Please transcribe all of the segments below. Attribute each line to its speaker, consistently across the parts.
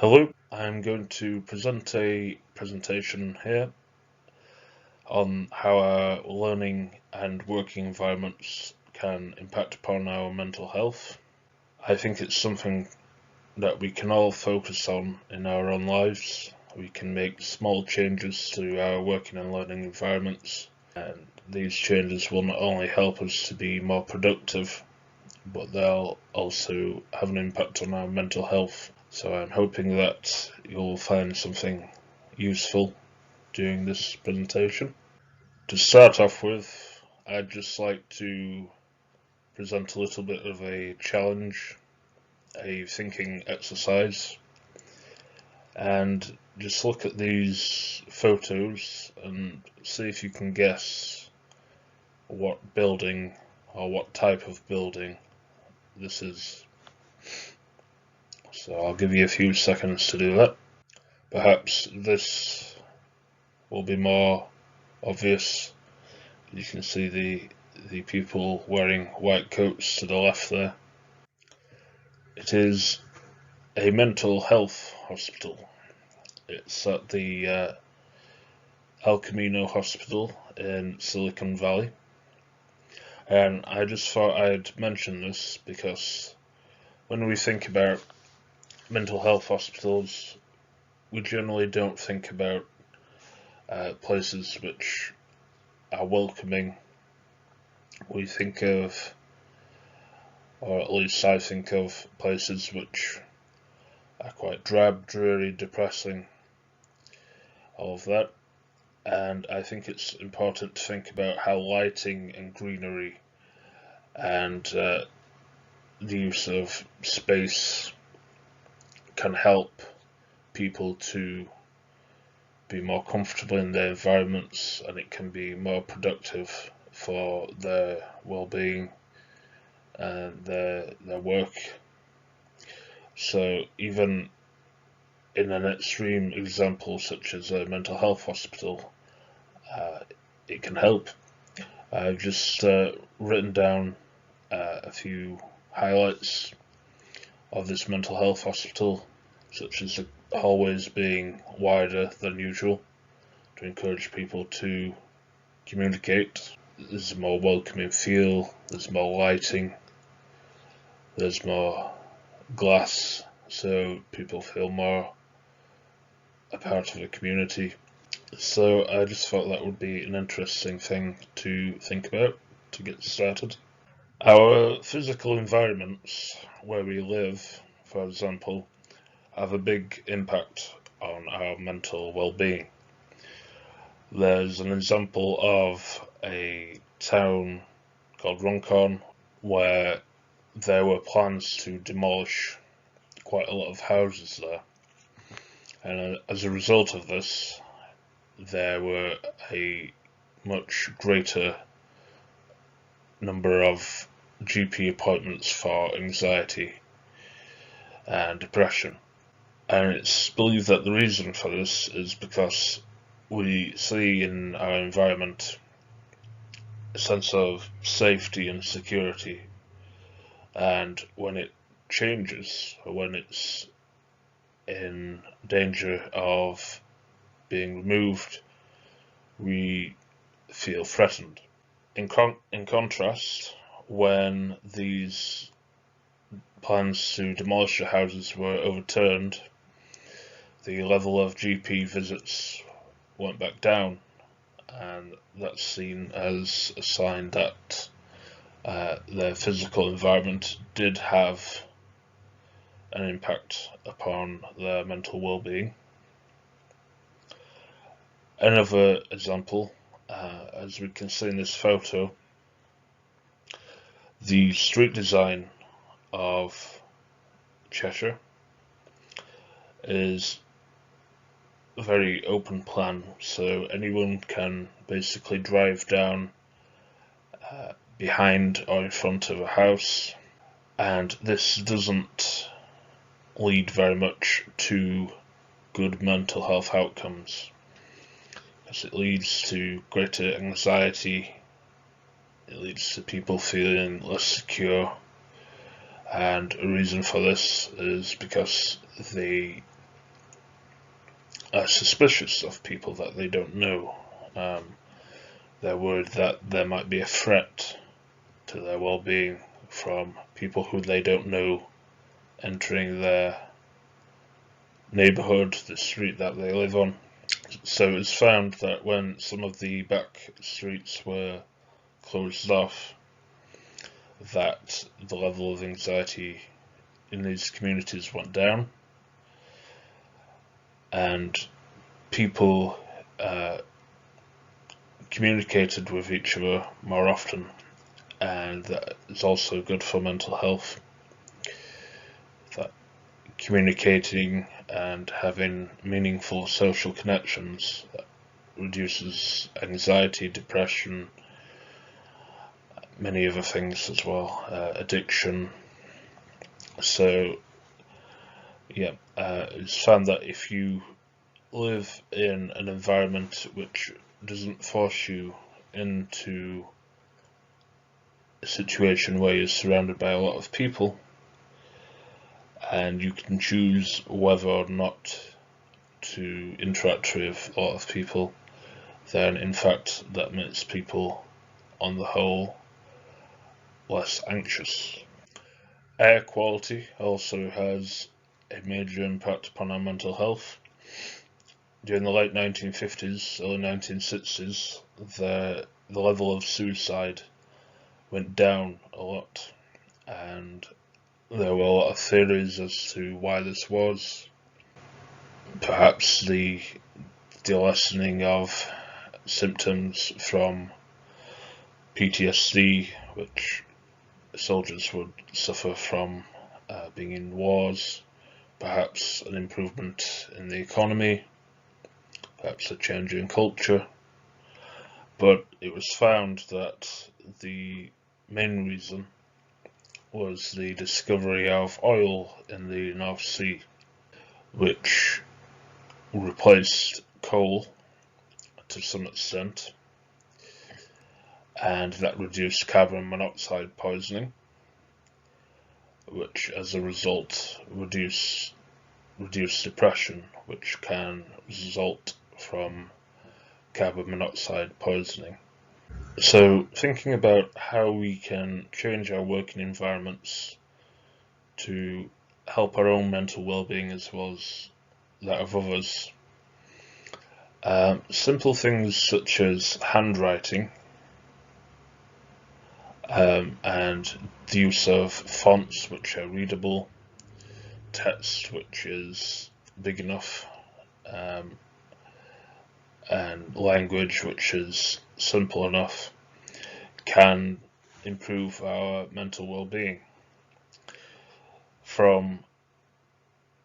Speaker 1: Hello, I'm going to present a presentation here on how our learning and working environments can impact upon our mental health. I think it's something that we can all focus on in our own lives. We can make small changes to our working and learning environments, and these changes will not only help us to be more productive, but they'll also have an impact on our mental health. So I'm hoping that you'll find something useful during this presentation. To start off with, I'd just like to present a little bit of a challenge, a thinking exercise, and just look at these photos and see if you can guess what building or what type of building this is. So I'll give you a few seconds to do that. Perhaps this will be more obvious. You can see the people wearing white coats to the left there. It is a mental health hospital. It's at the El Camino Hospital in Silicon Valley. And I just thought I'd mention this because when we think about mental health hospitals, we generally don't think about places which are welcoming. We think of, or at least I think of, places which are quite drab, dreary, depressing, all of that. And I think it's important to think about how lighting and greenery and the use of space can help people to be more comfortable in their environments, and it can be more productive for their well-being and their work. So even in an extreme example such as a mental health hospital, it can help. I've just written down a few highlights of this mental health hospital, such as the hallways being wider than usual to encourage people to communicate. There's a more welcoming feel, there's more lighting, there's more glass, so people feel more a part of the community. So I just thought that would be an interesting thing to think about to get started. Our physical environments where we live, for example, have a big impact on our mental well-being. There's an example of a town called Runcorn where there were plans to demolish quite a lot of houses there, and as a result of this there were a much greater number of GP appointments for anxiety and depression. And it's believed that the reason for this is because we see in our environment a sense of safety and security, and when it changes, or when it's in danger of being removed, we feel threatened. In contrast, when these plans to demolish the houses were overturned, the level of GP visits went back down, and that's seen as a sign that their physical environment did have an impact upon their mental well-being. Another example, as we can see in this photo, the street design of Cheshire is a very open plan, so anyone can basically drive down behind or in front of a house, and this doesn't lead very much to good mental health outcomes, as it leads to greater anxiety, it leads to people feeling less secure, and a reason for this is because the suspicious of people that they don't know. They're worried that there might be a threat to their well-being from people who they don't know entering their neighbourhood, the street that they live on. So it's found that when some of the back streets were closed off, that the level of anxiety in these communities went down, and people communicated with each other more often, and that is also good for mental health. That communicating and having meaningful social connections reduces anxiety, depression, many other things as well, addiction. So yeah, it's found that if you live in an environment which doesn't force you into a situation where you're surrounded by a lot of people, and you can choose whether or not to interact with a lot of people, then in fact that makes people on the whole less anxious. Air quality also has a major impact upon our mental health. During the late 1950s, early 1960s, the level of suicide went down a lot, and there were a lot of theories as to why this was. Perhaps the lessening of symptoms from PTSD, which soldiers would suffer from being in wars, perhaps an improvement in the economy, perhaps a change in culture. But it was found that the main reason was the discovery of oil in the North Sea, which replaced coal to some extent, and that reduced carbon monoxide poisoning, which as a result reduced depression, which can result from carbon monoxide poisoning. So thinking about how we can change our working environments to help our own mental well-being as well as that of others. Simple things such as handwriting and the use of fonts which are readable, text which is big enough, and language which is simple enough can improve our mental well-being. From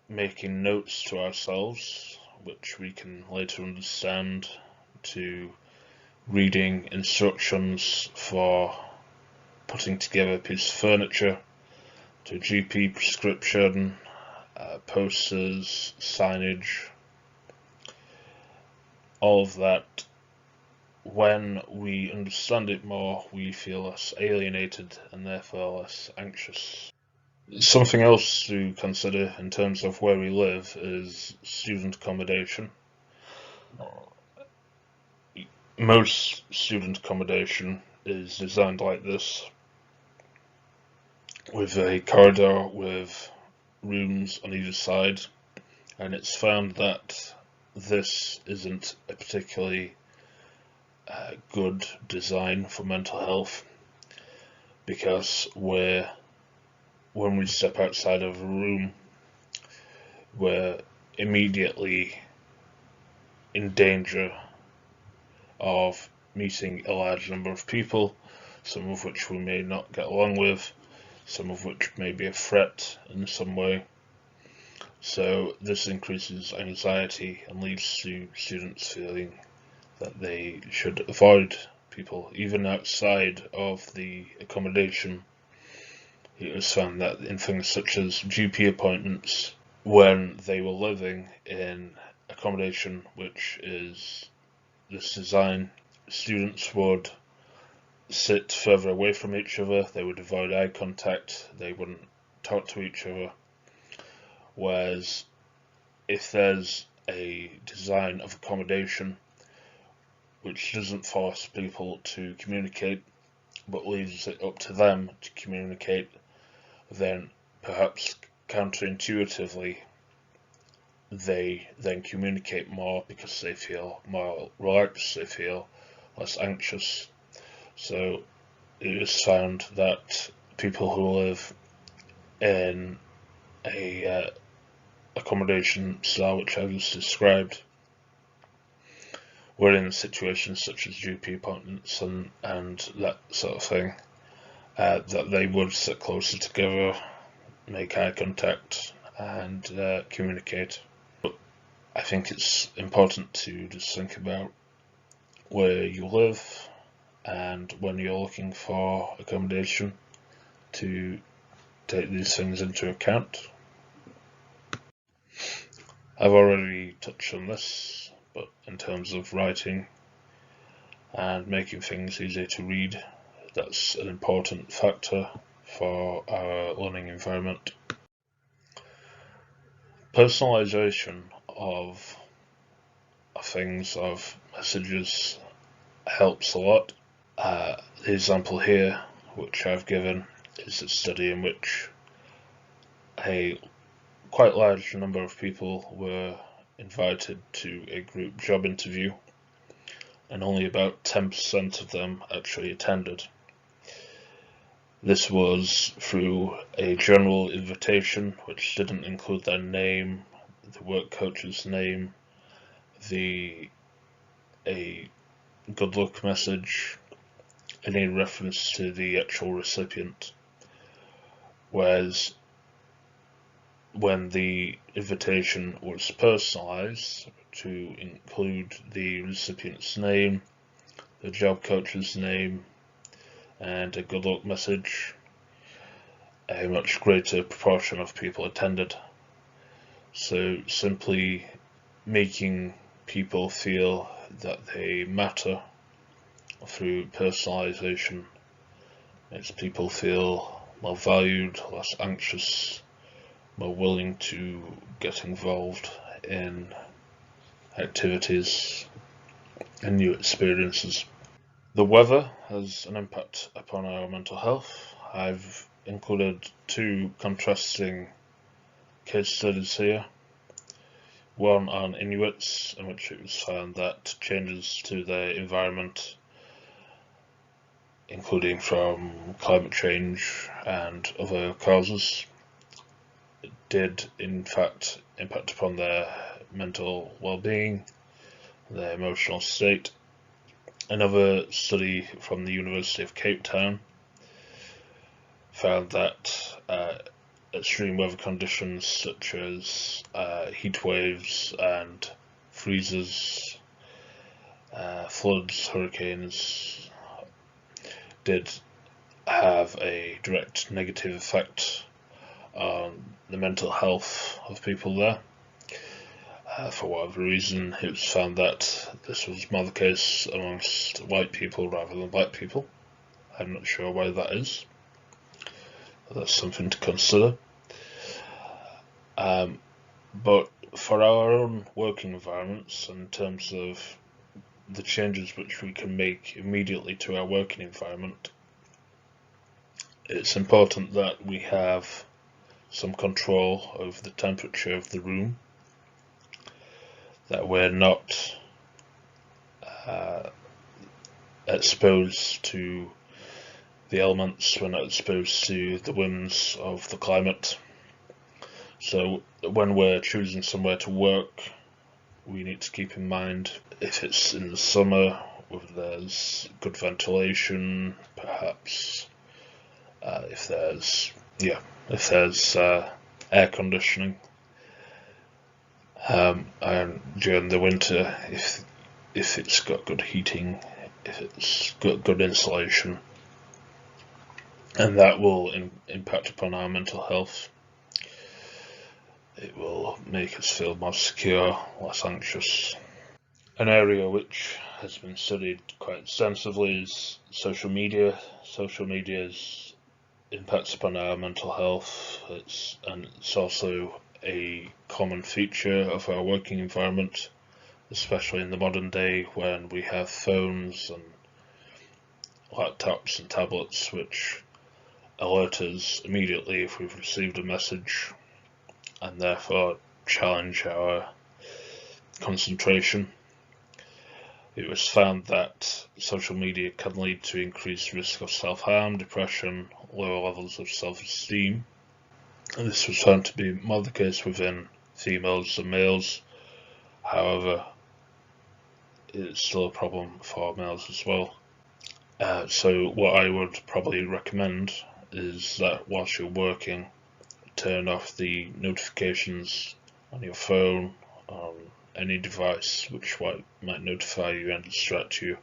Speaker 1: making notes to ourselves, which we can later understand, to reading instructions for putting together a piece of furniture, to GP prescription, posters, signage, all of that. When we understand it more, we feel less alienated and therefore less anxious. Something else to consider in terms of where we live is student accommodation. Most student accommodation is designed like this, with a corridor with rooms on either side, and it's found that this isn't a particularly good design for mental health, because when we step outside of a room, we're immediately in danger of meeting a large number of people, some of which we may not get along with, some of which may be a threat in some way. So this increases anxiety and leads to students feeling that they should avoid people, even outside of the accommodation. It was found that in things such as GP appointments, when they were living in accommodation which is this design, students would sit further away from each other, they would avoid eye contact, they wouldn't talk to each other. Whereas if there's a design of accommodation which doesn't force people to communicate but leaves it up to them to communicate, then perhaps counterintuitively they then communicate more because they feel more relaxed, they feel less anxious. So it is found that people who live in a accommodation style which I just described were in situations such as GP appointments and that sort of thing, that they would sit closer together, make eye contact and communicate. But I think it's important to just think about where you live and when you're looking for accommodation to take these things into account. I've already touched on this, but in terms of writing and making things easier to read, that's an important factor for our learning environment. Personalization of things, of messages, helps a lot. The example here, which I've given, is a study in which a quite large number of people were invited to a group job interview, and only about 10% of them actually attended. This was through a general invitation which didn't include their name, the work coach's name, a good luck message, any reference to the actual recipient. Whereas when the invitation was personalised to include the recipient's name, the job coach's name, and a good luck message, a much greater proportion of people attended. So simply making people feel that they matter through personalisation makes people feel more valued, less anxious, more willing to get involved in activities and new experiences. The weather has an impact upon our mental health. I've included two contrasting case studies here. One on Inuits, in which it was found that changes to their environment, including from climate change and other causes, did in fact impact upon their mental well-being, their emotional state. Another study from the University of Cape Town found that extreme weather conditions such as heat waves and freezes, floods, hurricanes did have a direct negative effect on the mental health of people there. For whatever reason, it was found that this was more the case amongst white people rather than black people. I'm not sure why that is. That's something to consider. But for our own working environments, in terms of the changes which we can make immediately to our working environment, it's important that we have some control over the temperature of the room, that we're not exposed to the elements, we're not exposed to the whims of the climate. So when we're choosing somewhere to work, we need to keep in mind if it's in the summer, whether there's good ventilation, perhaps if there's air conditioning, and during the winter if it's got good heating, if it's got good insulation, and that will impact upon our mental health. It will make us feel more secure, less anxious. An area which has been studied quite extensively is social media. Social media's impacts upon our mental health. It's also a common feature of our working environment, especially in the modern day when we have phones and laptops and tablets which alert us immediately if we've received a message, and therefore challenge our concentration. It was found that social media can lead to increased risk of self-harm, depression, lower levels of self-esteem, and this was found to be more the case within females than males. However, it's still a problem for males as well. So what I would probably recommend is that whilst you're working, turn off the notifications on your phone, on any device which might notify you and distract you,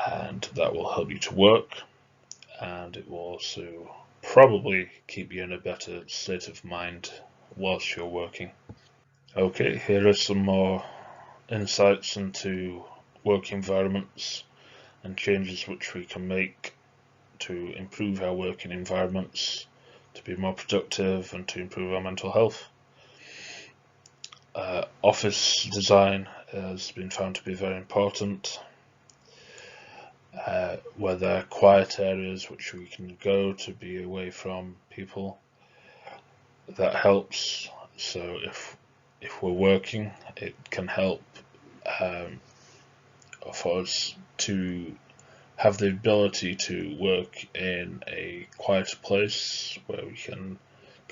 Speaker 1: and that will help you to work, and it will also probably keep you in a better state of mind whilst you're working. Okay, here are some more insights into work environments and changes which we can make to improve our working environments, to be more productive and to improve our mental health. Office design has been found to be very important, where there are quiet areas which we can go to be away from people. That helps. So if we're working, it can help for us to have the ability to work in a quieter place where we can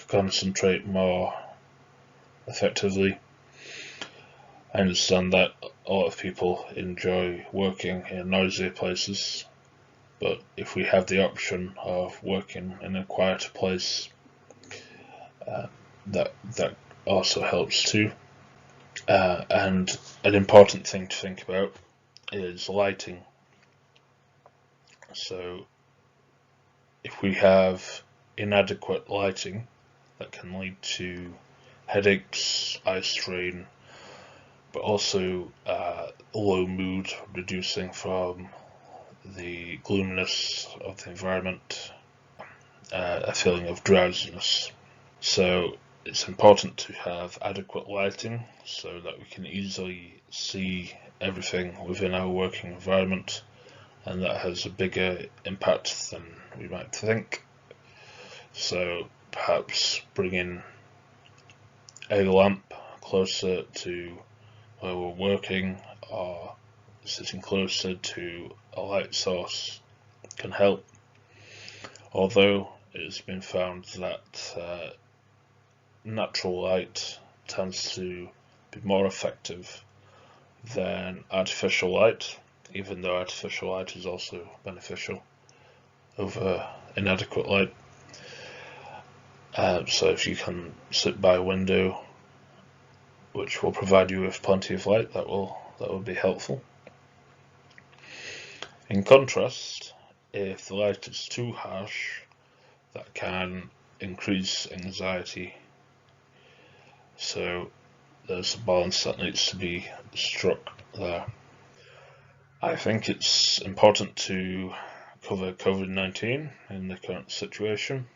Speaker 1: concentrate more effectively. I understand that a lot of people enjoy working in noisy places, but if we have the option of working in a quieter place, that also helps too. And an important thing to think about is lighting. So if we have inadequate lighting, that can lead to headaches, eye strain, but also low mood, reducing from the gloominess of the environment, a feeling of drowsiness. So it's important to have adequate lighting so that we can easily see everything within our working environment, and that has a bigger impact than we might think. So perhaps bringing a lamp closer to where we're working or sitting closer to a light source can help, although it's been found that natural light tends to be more effective than artificial light, even though artificial light is also beneficial over inadequate light. So if you can sit by a window which will provide you with plenty of light, that will be helpful. In contrast, if the light is too harsh, that can increase anxiety. So there's a balance that needs to be struck there. I think it's important to cover COVID-19 in the current situation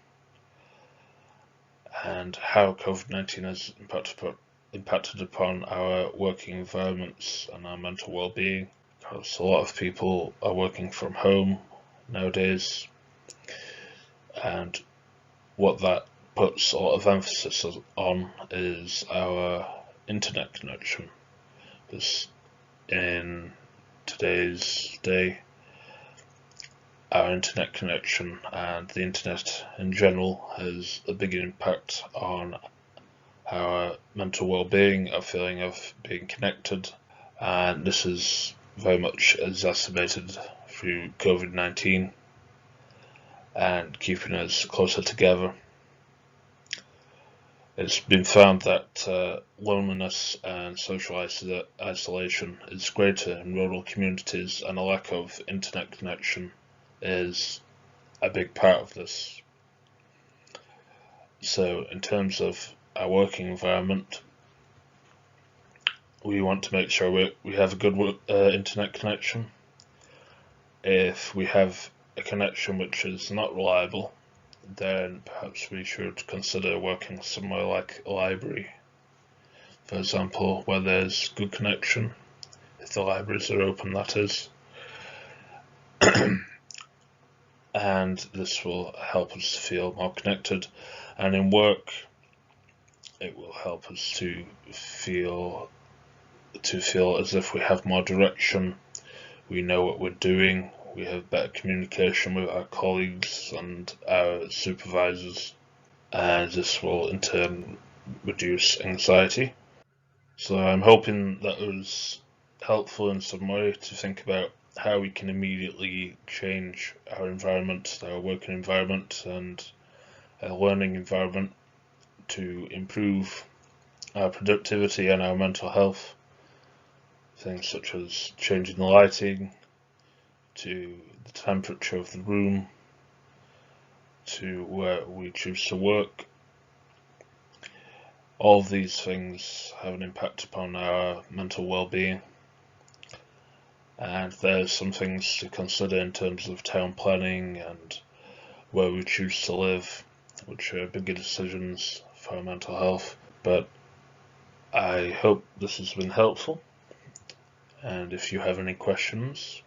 Speaker 1: and how COVID-19 has impacted upon our working environments and our mental well-being, because a lot of people are working from home nowadays, and what that puts a lot of emphasis on is our internet connection, because in today's day, our internet connection and the internet in general has a big impact on our mental well-being, our feeling of being connected, and this is very much exacerbated through COVID-19 and keeping us closer together. It's been found that loneliness and social isolation is greater in rural communities, and a lack of internet connection is a big part of this. So in terms of our working environment, we want to make sure we have a good internet connection. If we have a connection which is not reliable, then perhaps we should consider working somewhere like a library, for example, where there's good connection, if the libraries are open, that is. And this will help us feel more connected, and in work it will help us to feel as if we have more direction, we know what we're doing, we have better communication with our colleagues and our supervisors, and this will in turn reduce anxiety. So I'm hoping that was helpful in some way to think about how we can immediately change our environment, our working environment and our learning environment to improve our productivity and our mental health. Things such as changing the lighting, to the temperature of the room, to where we choose to work. All of these things have an impact upon our mental well-being, and there's some things to consider in terms of town planning and where we choose to live, which are bigger decisions for our mental health. But I hope this has been helpful, and if you have any questions,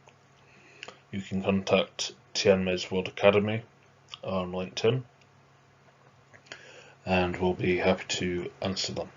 Speaker 1: you can contact Tianmei's World Academy on LinkedIn, and we'll be happy to answer them.